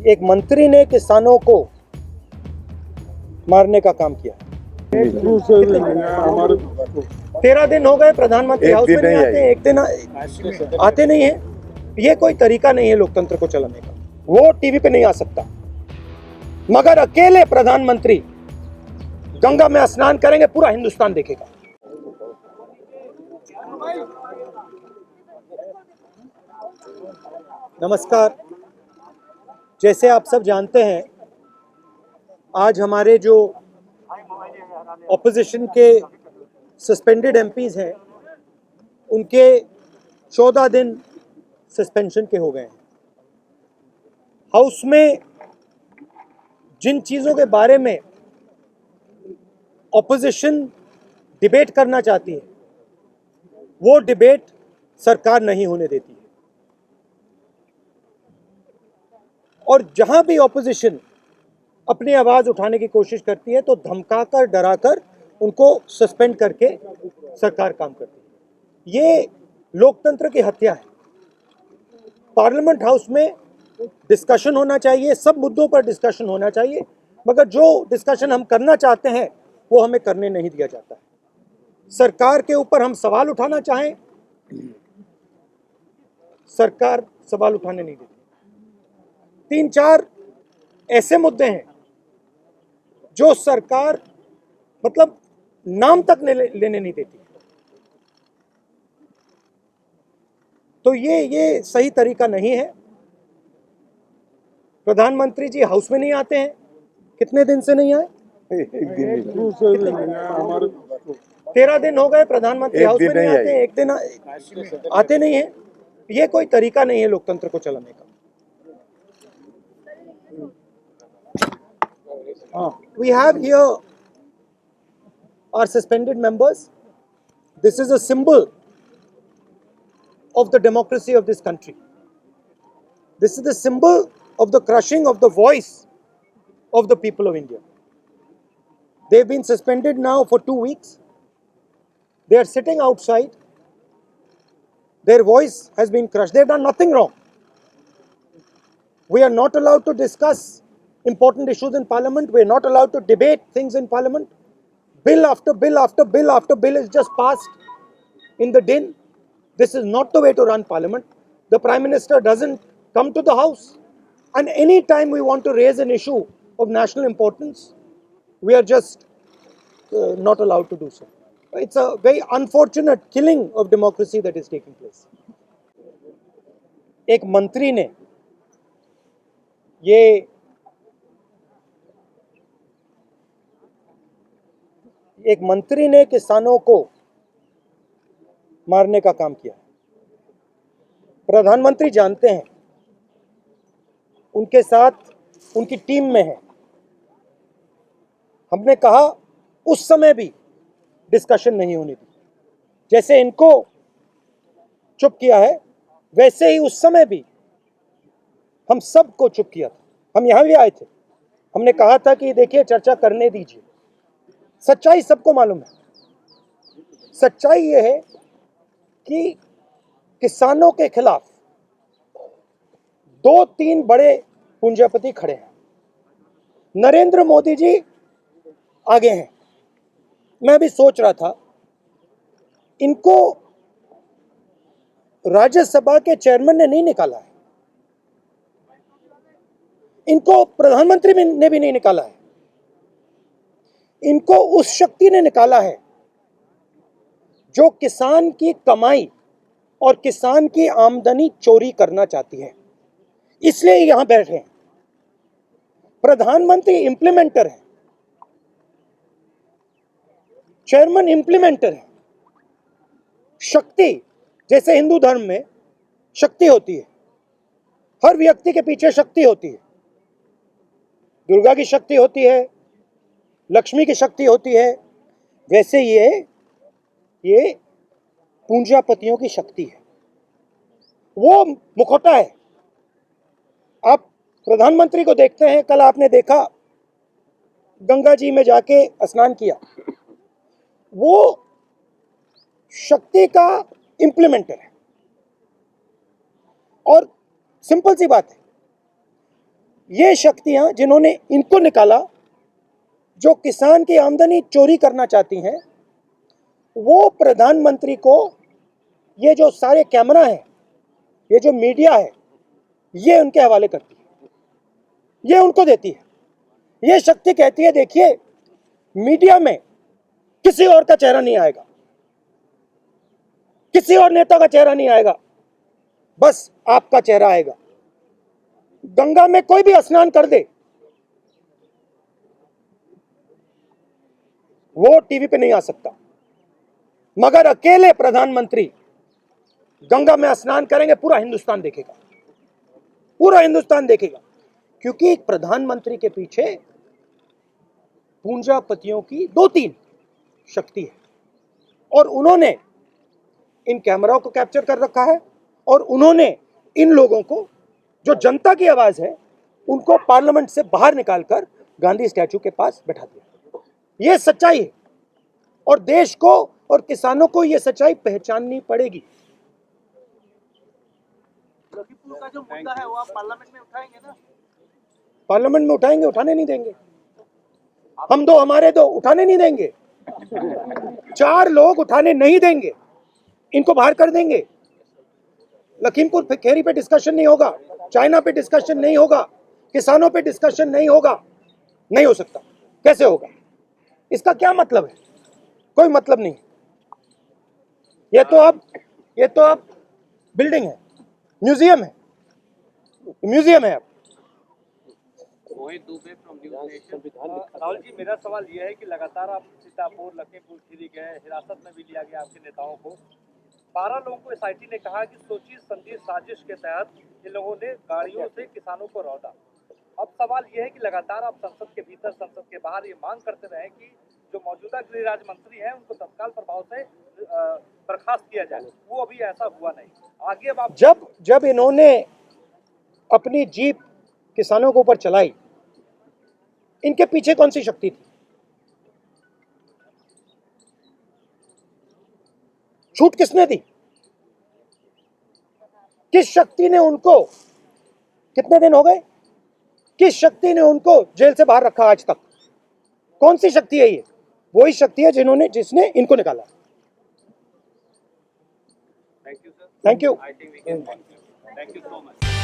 एक मंत्री ने किसानों को मारने का काम किया। 13 दिन हो गए प्रधानमंत्री हाउस में नहीं आते, एक दिन आते नहीं है। ये कोई तरीका नहीं है लोकतंत्र को चलाने का। वो टीवी पे नहीं आ सकता, मगर अकेले प्रधानमंत्री गंगा में स्नान करेंगे, पूरा हिंदुस्तान देखेगा। नमस्कार। जैसे आप सब जानते हैं, आज हमारे जो ऑपोजिशन के सस्पेंडेड एमपीज हैं, उनके 14 दिन सस्पेंशन के हो गए हैं। हाउस में जिन चीज़ों के बारे में ऑपोजिशन डिबेट करना चाहती है, वो डिबेट सरकार नहीं होने देती है। और जहां भी ऑपोजिशन अपनी आवाज़ उठाने की कोशिश करती है, तो धमकाकर, डराकर उनको सस्पेंड करके सरकार काम करती है। ये लोकतंत्र की हत्या है। पार्लियामेंट हाउस में डिस्कशन होना चाहिए, सब मुद्दों पर डिस्कशन होना चाहिए, मगर जो डिस्कशन हम करना चाहते हैं वो हमें करने नहीं दिया जाता है। सरकार के ऊपर हम सवाल उठाना चाहें, सरकार सवाल उठाने नहीं देती। 3-4 ऐसे मुद्दे हैं जो सरकार मतलब नाम तक लेने नहीं देती। तो ये सही तरीका नहीं है। प्रधानमंत्री जी हाउस में नहीं आते हैं, कितने दिन से नहीं आए? 13 दिन हो गए प्रधानमंत्री हाउस में नहीं आते, एक दिन आते नहीं है। ये कोई तरीका नहीं है लोकतंत्र को चलाने का। We have here our suspended members. This is a symbol of the democracy of this country. This is the symbol of the crushing of the voice of the people of India. They've been suspended now for 2 weeks. They are sitting outside. Their voice has been crushed. They've done nothing wrong. We are not allowed to discuss important issues in Parliament. We are not allowed to debate things in Parliament. Bill after bill after bill after bill is just passed in the din. This is not the way to run Parliament. The Prime Minister doesn't come to the House. And any time we want to raise an issue of national importance, we are just not allowed to do so. It's a very unfortunate killing of democracy that is taking place. एक मंत्री ने किसानों को मारने का काम किया। प्रधानमंत्री जानते हैं, उनके साथ उनकी टीम में है। हमने कहा उस समय भी डिस्कशन नहीं होनी थी। जैसे इनको चुप किया है, वैसे ही उस समय भी हम सबको चुप किया था। हम यहां भी आए थे, हमने कहा था कि देखिए चर्चा करने दीजिए। सच्चाई सबको मालूम है। सच्चाई यह है कि किसानों के खिलाफ 2-3 बड़े पूंजीपति खड़े हैं। नरेंद्र मोदी जी आगे हैं। मैं भी सोच रहा था, इनको राज्यसभा के चेयरमैन ने नहीं निकाला है, इनको प्रधानमंत्री ने भी नहीं निकाला है, इनको उस शक्ति ने निकाला है जो किसान की कमाई और किसान की आमदनी चोरी करना चाहती है। इसलिए यहां बैठे हैं। प्रधानमंत्री इंप्लीमेंटर है, चेयरमैन इंप्लीमेंटर है। शक्ति, जैसे हिंदू धर्म में शक्ति होती है, हर व्यक्ति के पीछे शक्ति होती है। दुर्गा की शक्ति होती है, लक्ष्मी की शक्ति होती है, वैसे ये पूंजीपतियों की शक्ति है। वो मुखौटा है। आप प्रधानमंत्री को देखते हैं, कल आपने देखा गंगा जी में जाके स्नान किया। वो शक्ति का इंप्लीमेंटर है। और सिंपल सी बात है, ये शक्तियां जिन्होंने इनको निकाला, जो किसान की आमदनी चोरी करना चाहती हैं, वो प्रधानमंत्री को ये जो सारे कैमरा हैं, ये जो मीडिया है, ये उनके हवाले करती है, ये उनको देती है। ये शक्ति कहती है देखिए मीडिया में किसी और का चेहरा नहीं आएगा, किसी और नेता का चेहरा नहीं आएगा, बस आपका चेहरा आएगा। गंगा में कोई भी स्नान कर दे, वो टीवी पे नहीं आ सकता, मगर अकेले प्रधानमंत्री गंगा में स्नान करेंगे, पूरा हिंदुस्तान देखेगा, पूरा हिंदुस्तान देखेगा। क्योंकि प्रधानमंत्री के पीछे पूंजीपतियों की 2-3 शक्ति है, और उन्होंने इन कैमराओं को कैप्चर कर रखा है, और उन्होंने इन लोगों को, जो जनता की आवाज है, उनको पार्लियामेंट से बाहर निकालकर गांधी स्टैचू के पास बैठा दिया। यह सच्चाई है, और देश को और किसानों को यह सच्चाई पहचाननी पड़ेगी। लखीमपुर का जो मुद्दा है वो आप पार्लियामेंट में उठाएंगे ना? पार्लियामेंट में उठाएंगे, उठाने नहीं देंगे। हम दो हमारे दो, उठाने नहीं देंगे। 4 लोग उठाने नहीं देंगे, इनको बाहर कर देंगे। लखीमपुर खेरी पे डिस्कशन नहीं होगा, चाइना पे डिस्कशन नहीं होगा, किसानों पे डिस्कशन नहीं होगा, नहीं हो सकता। कैसे होगा? इसका क्या मतलब है? कोई मतलब नहीं। ये तो अब बिल्डिंग है, म्यूजियम है, म्यूजियम है अब। राहुल जी, मेरा सवाल यह है कि लगातार आप सीतापुर, लखीमपुर खीरी गए, हिरासत में भी लिया गया आपके नेताओं को। 12 लोगों को एसआईटी ने कहा कि सोची समझी साजिश के तहत इन लोगों ने गाड़ियों से किसानों को रौंदा। अब सवाल यह है कि लगातार आप संसद के भीतर, संसद के बाहर ये मांग करते रहे कि जो मौजूदा गृह राज्य मंत्री हैं उनको तत्काल प्रभाव से बर्खास्त किया जाए, वो अभी ऐसा हुआ नहीं। आगे अब आप जब इन्होंने अपनी जीप किसानों के ऊपर चलाई, इनके पीछे कौन सी शक्ति थी? छूट किसने दी? किस शक्ति ने उनको, कितने दिन हो गए, किस शक्ति ने उनको जेल से बाहर रखा आज तक? कौन सी शक्ति है ये? वही शक्ति है जिसने इनको निकाला। Thank you sir. Thank you. Thank you so much.